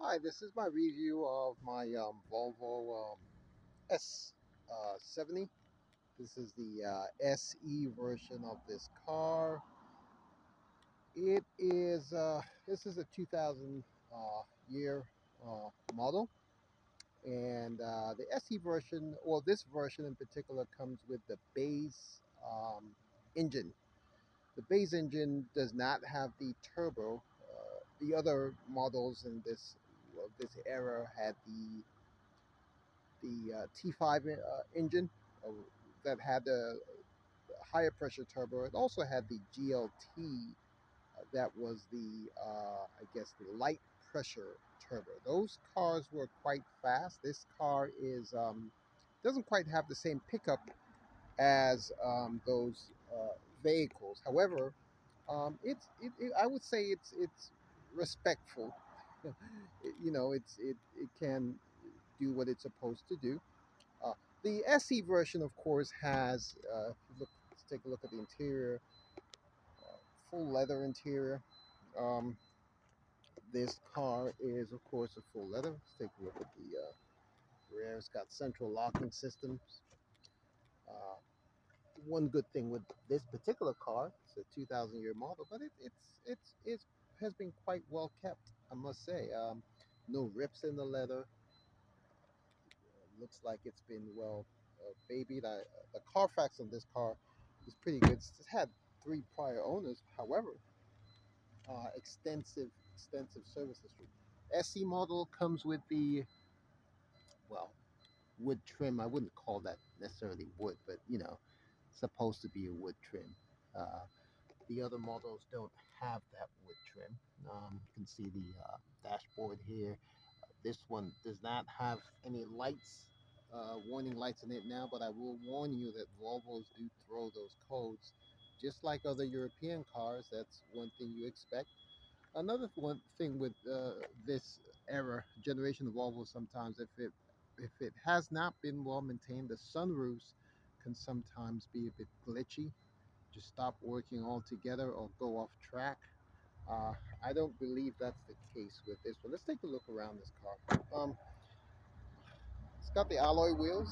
Hi, this is my review of my Volvo S70. This is the SE version of this car. It is this is a 2000 year model, and the SE version, or this version in particular, comes with the base engine. The base engine does not have the turbo. The other models in this era had the T5 engine that had the higher pressure turbo. It also had the GLT that was the I guess the light pressure turbo. Those cars were quite fast. This car is doesn't quite have the same pickup as those vehicles. However, I would say it's respectful. It can do what it's supposed to do. Uh, the SE version, of course, has let's take a look at the interior. Full leather interior. Um, this car is, of course, a full leather. Let's take a look at the rear. It's got central locking systems. Uh, One good thing with this particular car, it's a 2000-year model, but it has been quite well kept, I must say. No rips in the leather. Looks like it's been well babied. The Carfax on this car is pretty good. It's had three prior owners, however, extensive service history. SE model comes with the, well, wood trim. I wouldn't call that necessarily wood, but supposed to be a wood trim. Uh, the other models don't have that wood trim. You can see the dashboard here. This one does not have any lights, warning lights in it now, but I will warn you that Volvos do throw those codes. Just like other European cars, that's one thing you expect. Another one thing with this era, generation of Volvo, sometimes if it has not been well maintained, the sunroofs can sometimes be a bit glitchy, just stop working altogether or go off track. Uh, I don't believe that's the case with this one. Let's take a look around this car. It's got the alloy wheels.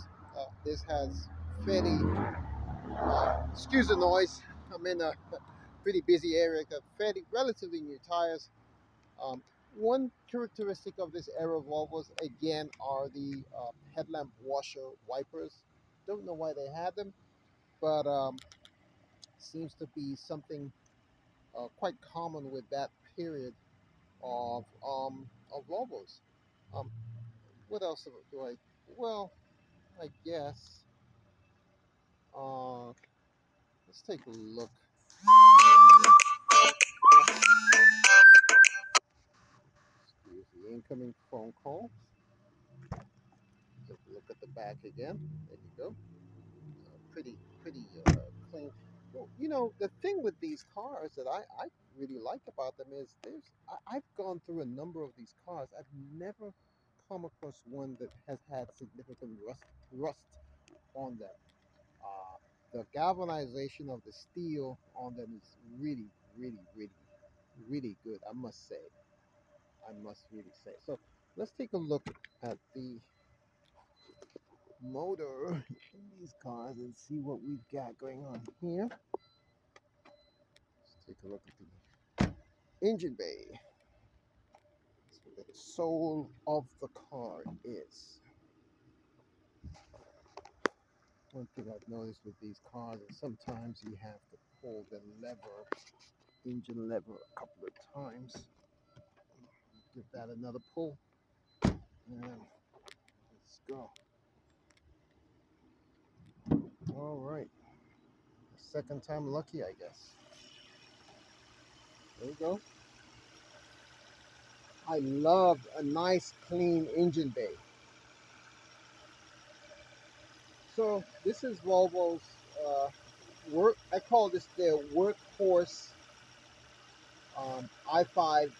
This has fairly, excuse the noise, I'm in a pretty busy area, got fairly relatively new tires. Um, One characteristic of this era of Volvos, again, are the headlamp washer wipers. Don't know why they had them, but seems to be something quite common with that period of Volvos. Um, what else do I? Well, I guess let's take a look. Excuse the incoming phone call. Take a look at the back again. There you go. Pretty clean. Well, the thing with these cars that I really like about them is I've gone through a number of these cars. I've never come across one that has had significant rust on them. The galvanization of the steel on them is really good. I must say. I must really say. So let's take a look at the motor in these cars and see what we've got going on here. Let's take a look at the engine bay. That's what the soul of the car is. One thing I've noticed with these cars is sometimes you have to pull the engine lever a couple of times. Give that another pull. And let's go. All right. Second time lucky, I guess. There you go. I love a nice clean engine bay. So this is Volvo's work. I call this their workhorse i5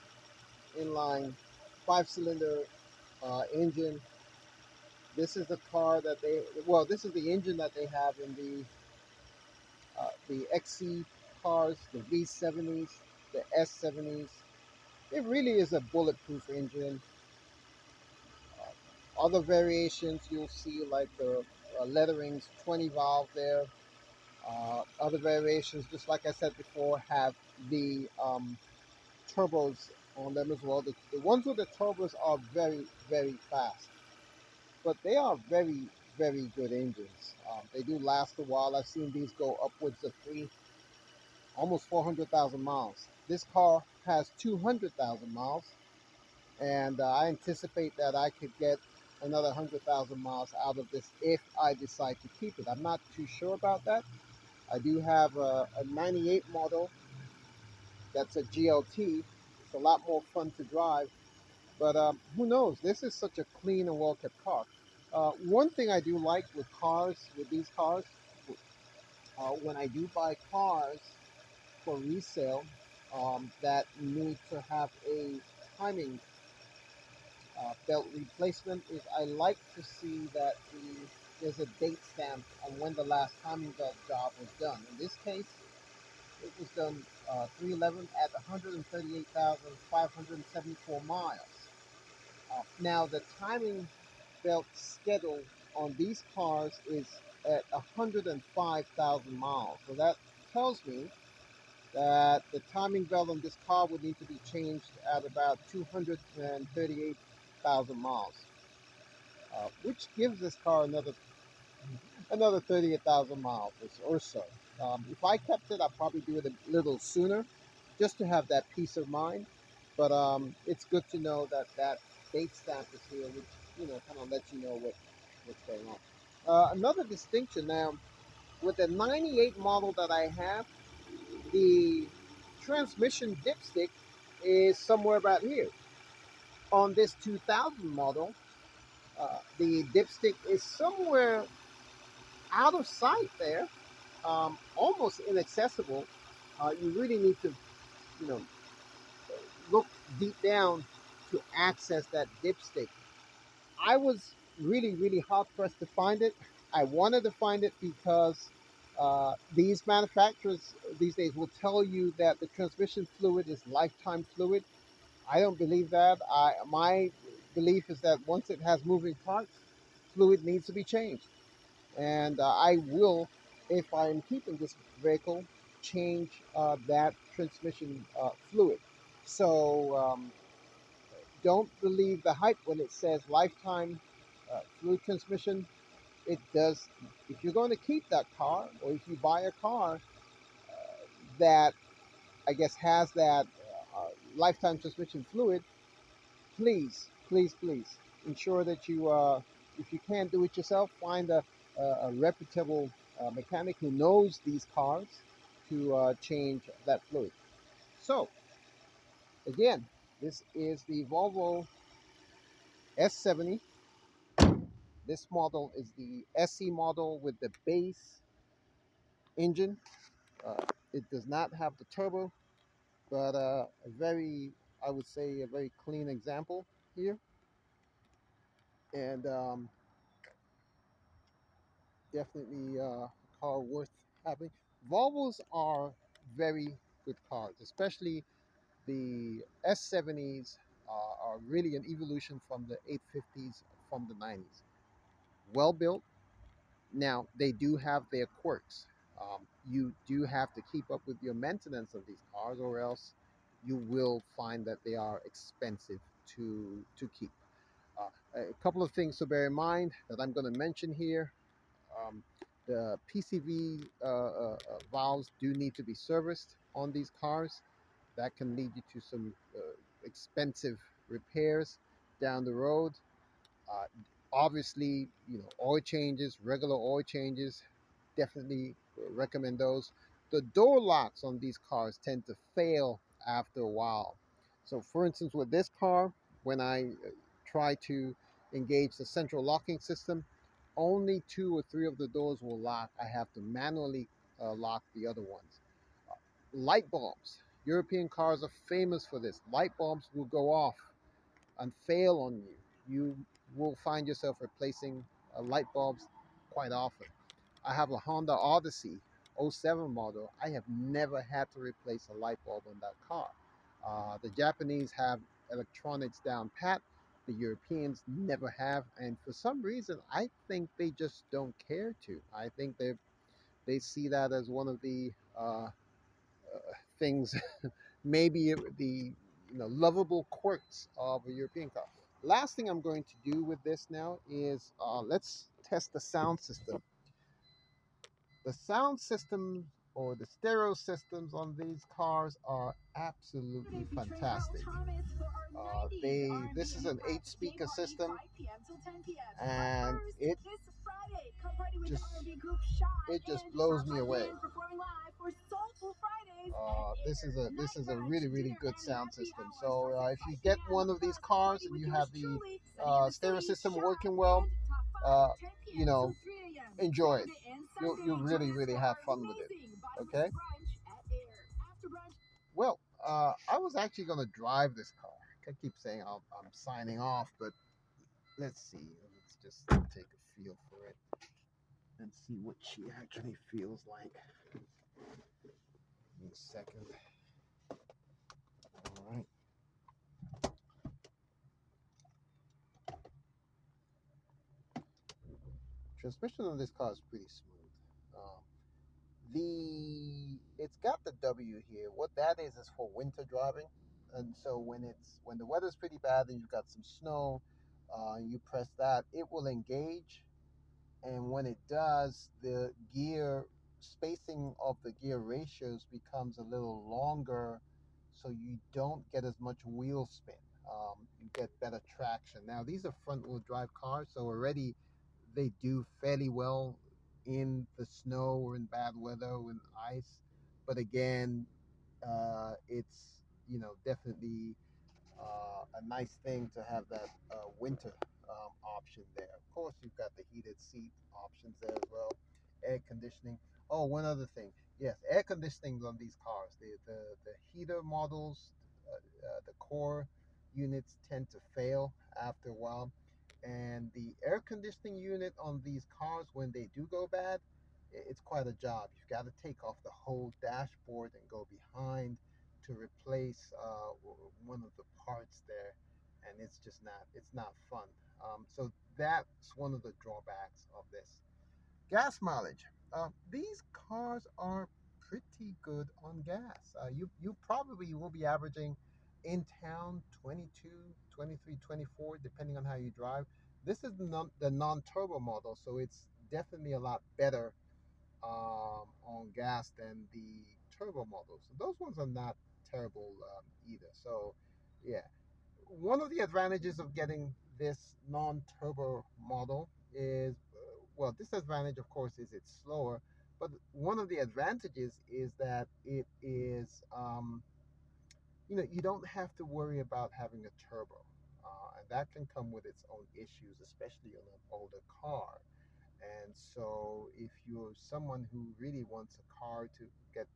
inline 5-cylinder engine. This is the car that this is the engine that they have in the XC cars, the V70s, the S70s. It really is a bulletproof engine. Other variations you'll see like the lettering's 20 valve there. Other variations, just like I said before, have the turbos on them as well. The ones with the turbos are very, very fast, but they are very, very good engines. They do last a while. I've seen these go upwards of almost 400,000 miles. This car has 200,000 miles, and I anticipate that I could get another 100,000 miles out of this if I decide to keep it. I'm not too sure about that. I do have a 98 model that's a GLT. It's a lot more fun to drive, but who knows? This is such a clean and well kept car. One thing I do like with cars, with these cars, when I do buy cars for resale that need to have a timing belt replacement, is I like to see that there's a date stamp on when the last timing belt job was done. In this case, it was done 311 at 138,574 miles. Now, the timing belt schedule on these cars is at 105,000 miles. So that tells me that the timing belt on this car would need to be changed at about 238,000 miles, which gives this car another 38,000 miles or so. If I kept it, I'd probably do it a little sooner, just to have that peace of mind. But it's good to know that that date stamp is here, which kind of lets you know what's going on. Another distinction now with the 98 model that I have, the transmission dipstick is somewhere about here. On this 2000 model, the dipstick is somewhere out of sight there, almost inaccessible. You really need to, you know, look deep down to access that dipstick. I was really, really hard pressed to find it. I wanted to find it because these manufacturers these days will tell you that the transmission fluid is lifetime fluid. I don't believe that. My belief is that once it has moving parts, fluid needs to be changed, and I will, if I am keeping this vehicle, change that transmission fluid. So don't believe the hype when it says lifetime fluid transmission. It does. If you're going to keep that car, or if you buy a car that I guess has that lifetime transmission fluid, please, please, please ensure that you, if you can't do it yourself, find a reputable mechanic who knows these cars to change that fluid. So, again, this is the Volvo S70. This model is the SE model with the base engine. Uh, it does not have the turbo, but a very, I would say, a very clean example here. And definitely a car worth having. Volvos are very good cars, especially the S70s are really an evolution from the 850s from the 90s. Well built. Now, they do have their quirks. You do have to keep up with your maintenance of these cars, or else you will find that they are expensive to keep. A couple of things to bear in mind that I'm going to mention here. Um, the PCV valves do need to be serviced on these cars. That can lead you to some expensive repairs down the road. Uh, Obviously, oil changes, regular oil changes, definitely recommend those. The door locks on these cars tend to fail after a while. So, for instance, with this car, when I try to engage the central locking system, only two or three of the doors will lock. I have to manually lock the other ones. Light bulbs. European cars are famous for this. Light bulbs will go off and fail on you. You will find yourself replacing light bulbs quite often. I have a Honda Odyssey '07 model. I have never had to replace a light bulb on that car. The Japanese have electronics down pat. The Europeans never have, and for some reason, I think they just don't care to. I think they see that as one of the things, maybe the lovable quirks of a European car. Last thing I'm going to do with this now is let's test the sound system. The sound system or the stereo systems on these cars are absolutely fantastic. They This is an 8 speaker system, and just just blows me away. This is a really good sound system. So if you get one of these cars and you have the stereo system working well, uh, you know, enjoy it. You'll really have fun with it. Okay. Well, I was actually gonna drive this car. I keep saying I'm signing off, but let's see. Let's just take a feel for it and see what she actually feels like. Give me a second. All right. Transmission on this car is pretty smooth. The It's got the W here. What that is for winter driving. And so when the weather's pretty bad and you've got some snow, you press that, it will engage. And when it does, the gear spacing of the gear ratios becomes a little longer, so you don't get as much wheel spin. You get better traction. Now these are front wheel drive cars, so already they do fairly well in the snow or in bad weather or in ice. But again, it's definitely a nice thing to have that winter option there. Of course, you've got the heated seat options there as well, air conditioning. Oh, one other thing. Yes, air conditioning on these cars. The heater models, the core units tend to fail after a while. And the air conditioning unit on these cars, when they do go bad, it's quite a job. You've got to take off the whole dashboard and go behind to replace one of the parts there, and it's not fun. So that's one of the drawbacks of this. Gas mileage. These cars are pretty good on gas. You probably will be averaging in town 22, 23, 24, depending on how you drive. This is the non-turbo model, so it's definitely a lot better on gas than the turbo models. So those ones are not terrible either. So yeah, one of the advantages of getting this non-turbo model is, well, disadvantage of course is it's slower, but one of the advantages is that it is, you don't have to worry about having a turbo, and that can come with its own issues, especially on an older car. And so, if you're someone who really wants a car to get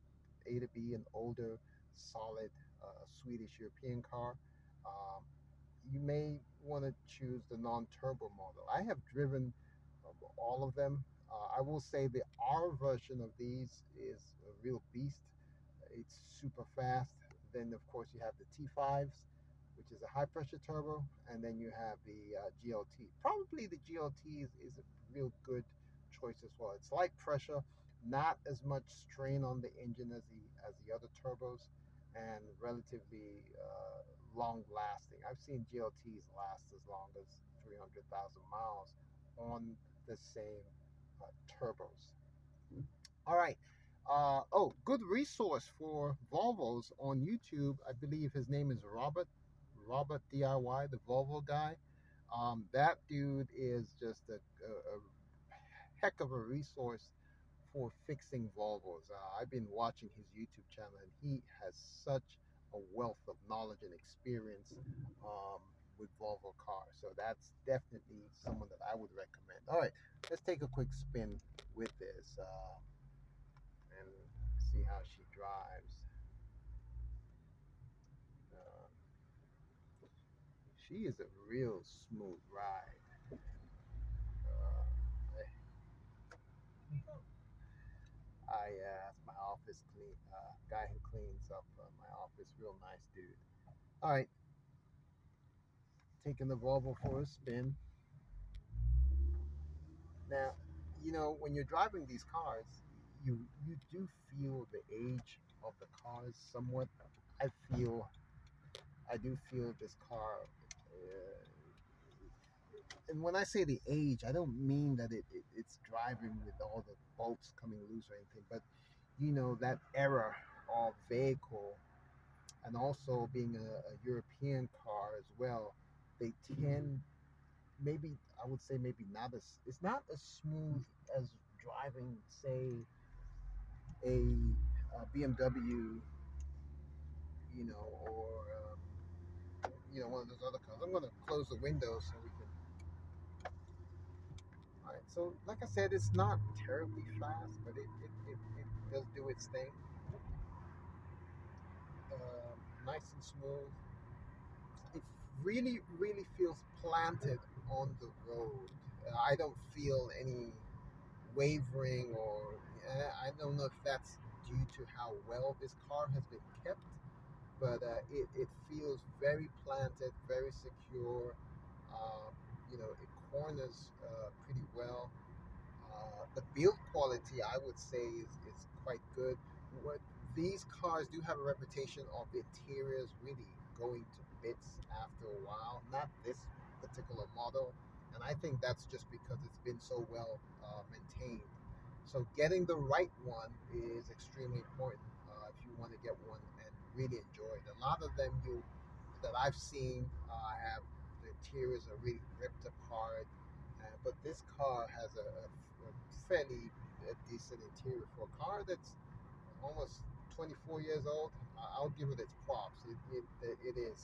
A to B, an older, solid Swedish European car, um, you may want to choose the non-turbo model. I have driven all of them. I will say the R version of these is a real beast. It's super fast. Then, of course, you have the T5s, which is a high pressure turbo, and then you have the GLT. Probably the GLT is a real good choice as well. It's light pressure, not as much strain on the engine as the other turbos, and relatively long lasting. I've seen GLTs last as long as 300,000 miles on the same turbos. All right. Good resource for Volvos on YouTube. I believe his name is Robert DIY, the Volvo guy. That dude is just a heck of a resource for fixing Volvos. I've been watching his YouTube channel, and he has such a wealth of knowledge and experience with Volvo cars. So that's definitely someone that I would recommend. All right, let's take a quick spin with this. And see how she drives. Uh, she is a real smooth ride. Uh, That's my office guy who cleans up my office. Real nice dude. All right, taking the Volvo for a spin. Now, when you're driving these cars, you do feel the age of the cars somewhat. I feel I do feel this car, and when I say the age, I don't mean that it's driving with all the bolts coming loose or anything, but that era of vehicle, and also being a European car as well, they tend, maybe I would say, maybe not as, it's not as smooth as driving, say, a BMW, or one of those other cars. I'm going to close the window so we can. All right. So, like I said, it's not terribly fast, but it does do its thing. Nice and smooth. It really, really feels planted on the road. I don't feel any wavering, or I don't know if that's due to how well this car has been kept, but it feels very planted, very secure. It corners pretty well. The build quality, I would say, is quite good. What These cars do have a reputation of the interiors really going to bits after a while. Not this particular model, and I think that's just because it's been so well maintained. So getting the right one is extremely important if you want to get one and really enjoy it. A lot of them that I've seen have the interiors are really ripped apart, but this car has a fairly decent interior for a car that's almost 24 years old. I'll give it its props. It is.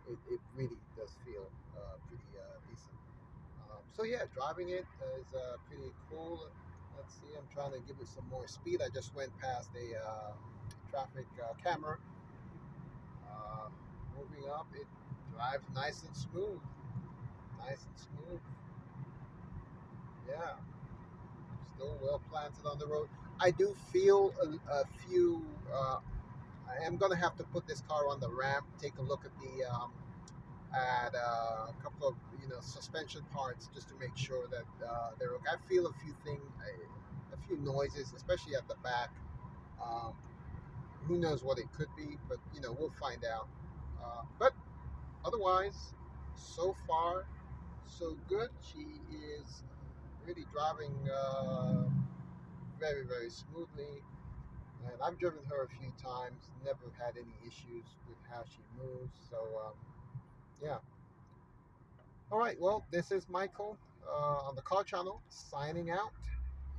It really does feel pretty decent. So yeah, driving it is pretty cool. Let's see. I'm trying to give it some more speed. I just went past a traffic camera. Uh, Moving up, it drives nice and smooth. Nice and smooth. Yeah, still well planted on the road. I do feel a few. I am gonna have to put this car on the ramp. Take a look at a couple of suspension parts just to make sure that they're okay. I feel a few things, a few noises, especially at the back. Um, who knows what it could be, but we'll find out. But otherwise, so far, so good. She is really driving very, very smoothly. And I've driven her a few times, never had any issues with how she moves. So, yeah. All right, well, this is Michael on the Car Channel signing out.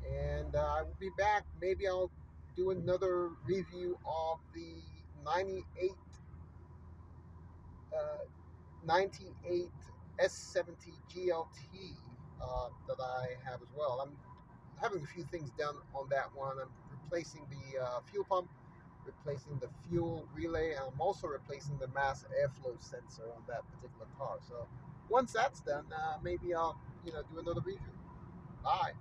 And I will be back. Maybe I'll do another review of the 98, uh, 98 S70 GLT that I have as well. I'm having a few things done on that one. I'm replacing the fuel pump, replacing the fuel relay, and I'm also replacing the mass airflow sensor on that particular car. So once that's done, maybe I'll do another review. Bye.